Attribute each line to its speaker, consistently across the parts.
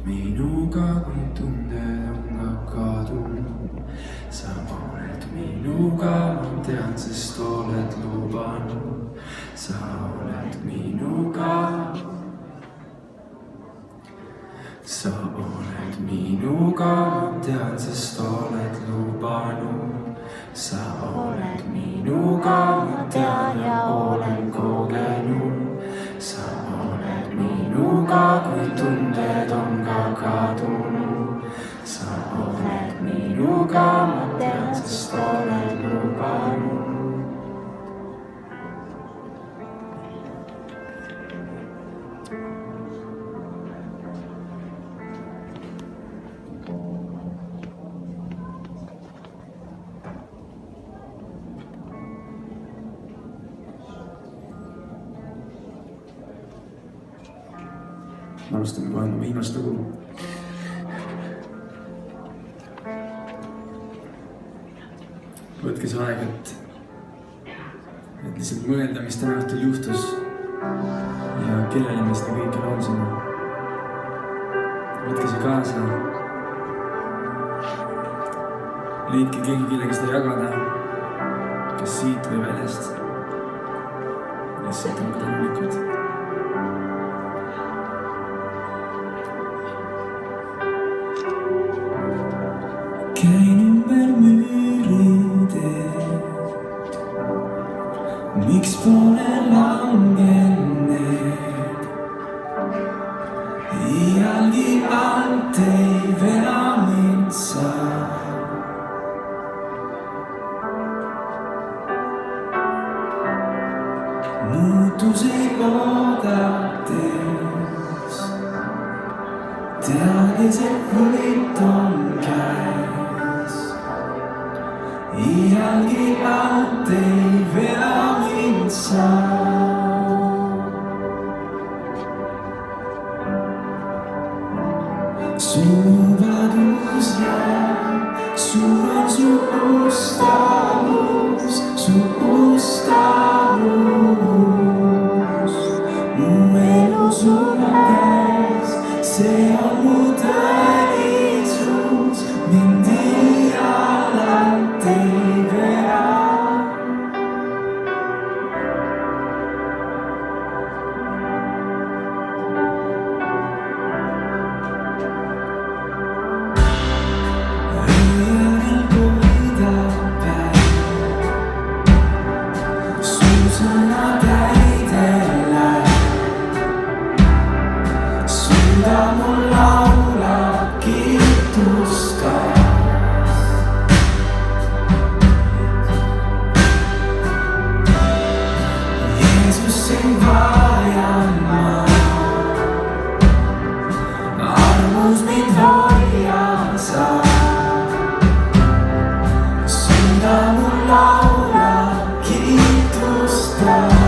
Speaker 1: minuga, kui tunded on ka kadunud. Sa oled minuga, ma tean, sest oled lubanud. Sa oled minuga. Sa oled minuga, ma tean, sest oled lubanud. Sa oled minuga, ma tean ja olen kogenud. Sa oled minuga, kui tunded on ka kadunud. Sa oled minuga, ma tean, sest oled lubanud. Alustame kohe oma viimast lugu. Võtke see aeg, et lihtsalt mõelda, mis täna õhtul juhtus ja kellele me seda kõike laulsime. Võtke see kaasa. Leidke keegi, kellega seda jagada, kas siit või väljast. Lihtsalt olge tänulikud. Käin ümber müüride, miks pole langenud? Iialgi alt ei vea mind sa. Muutuseid oodates, teades, et võit on käes. Iialgi alt ei vea mind sa. Su lubadus jääb, suur on su ustavus, su ustavus. Mu elu su käes, see on mu tõelisus, mind iialalt ei vea. Ööjärel koidab päev, su sõna täidele. Süda mul laulab kiitustas. Jeesus, sind vajan ma, armus mind hoia sa. Süda mul laulab kiitustas.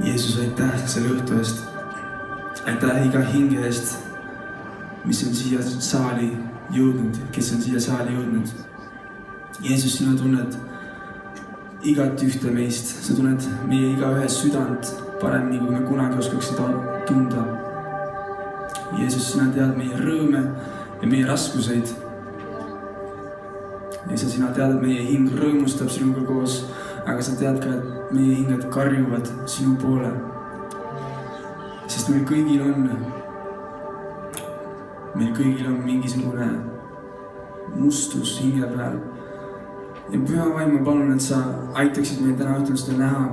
Speaker 1: Jeesus, aitäh selle õhtu eest. Aitäh iga hinge eest, mis on siia saali jõudnud, kes on siia saali jõudnud. Jeesus, sina tunned igat ühte meist. Sa tunned meie igaühe südant paremini, kui me kunagi oskaks seda tunda. Jeesus, sina tead meie rõõme ja meie raskuseid. Ja sina tead, et meie hing rõõmustab sinuga koos, aga sa tead ka, et meie hinged karjuvad sinu poole. Sest meil kõigil on mingisugune mustus hinge peal. Ja püha vaim, ma palun, et sa aitaksid meil täna õhtul seda näha.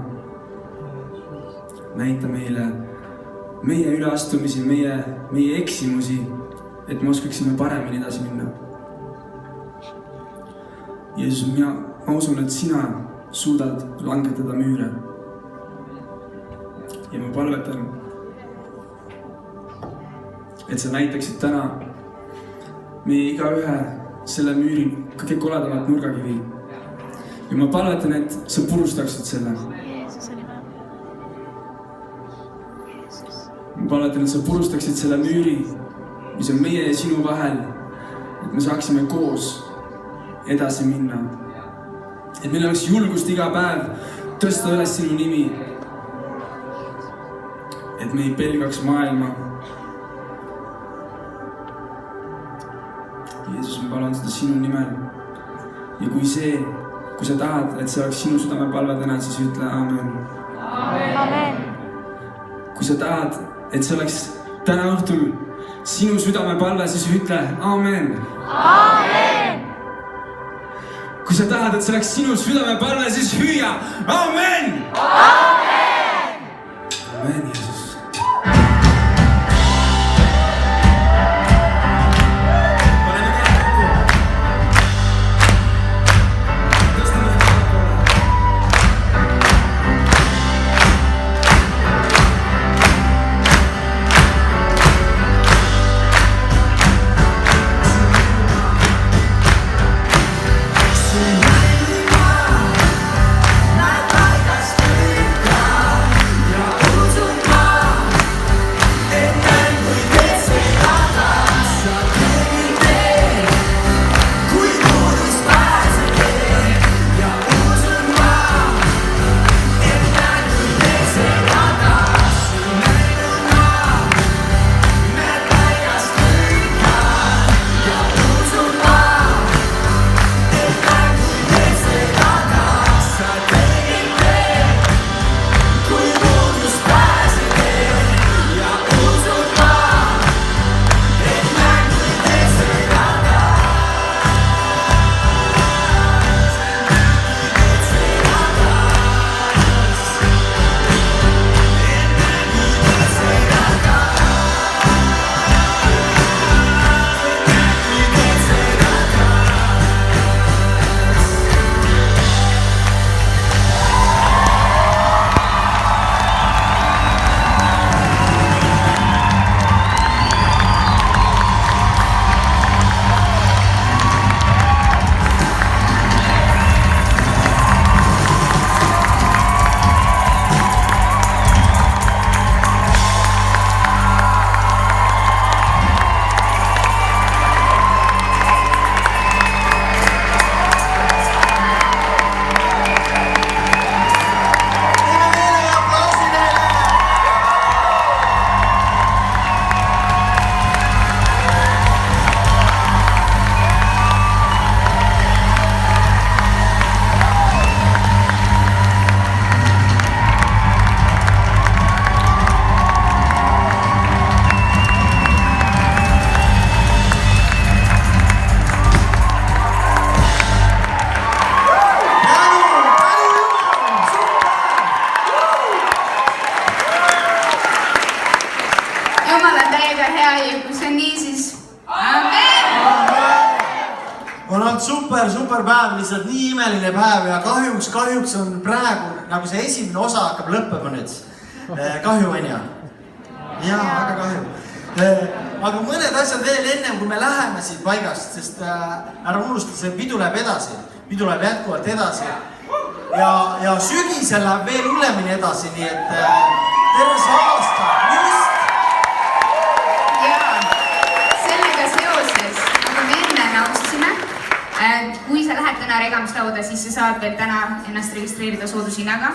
Speaker 1: Näita meile meie üleastumisi, meie eksimusi, et me oskaksime paremini edasi minna. Jeesus, ma usun, et sina suudad langetada müüre. Ja ma palvetan, et sa näitaksid täna meie igaühe selle müüri kõige koledamat nurgakivi. Ja ma palvetan, et sa purustaksid selle. Ma palvetan, et sa purustaksid selle müüri, mis on meie ja sinu vahel, et me saaksime koos edasi minna. Et meil oleks julgust iga päev tõsta üles sinu nimi. Et me ei pelgaks maailma. Jeesus, ma palun seda sinu nimel. Ja kui sa tahad, et see oleks sinu südamepalve täna, siis ütle aamen.
Speaker 2: Amen.
Speaker 1: Kui sa tahad, et see oleks täna õhtul sinu südamepalve, siis ütle aamen.
Speaker 2: Amen.
Speaker 1: Kui sa tahad, et see oleks sinu südamepalve, siis hüüa aamen.
Speaker 2: Amen.
Speaker 1: Amen, Jeesus.
Speaker 2: Usun ma
Speaker 3: super päev, lihtsalt nii imeline päev ja kahjuks on praegu nagu see esimene osa hakkab lõppema nüüd. Kahju on ja? Jaa, väga kahju. Aga mõned asjad veel ennem, kui me läheme siit paigast, sest ära unusta, see pidu läheb edasi. Pidu läheb jätkuvalt edasi. Ja sügisel läheb veel hullemini edasi, nii et terve see aasta, just!
Speaker 4: Sellega seoses, nagu me enne nõustasime, kui sa lähed täna regamistauda, siis sa saad veel täna ennast registreerida soodushinnaga.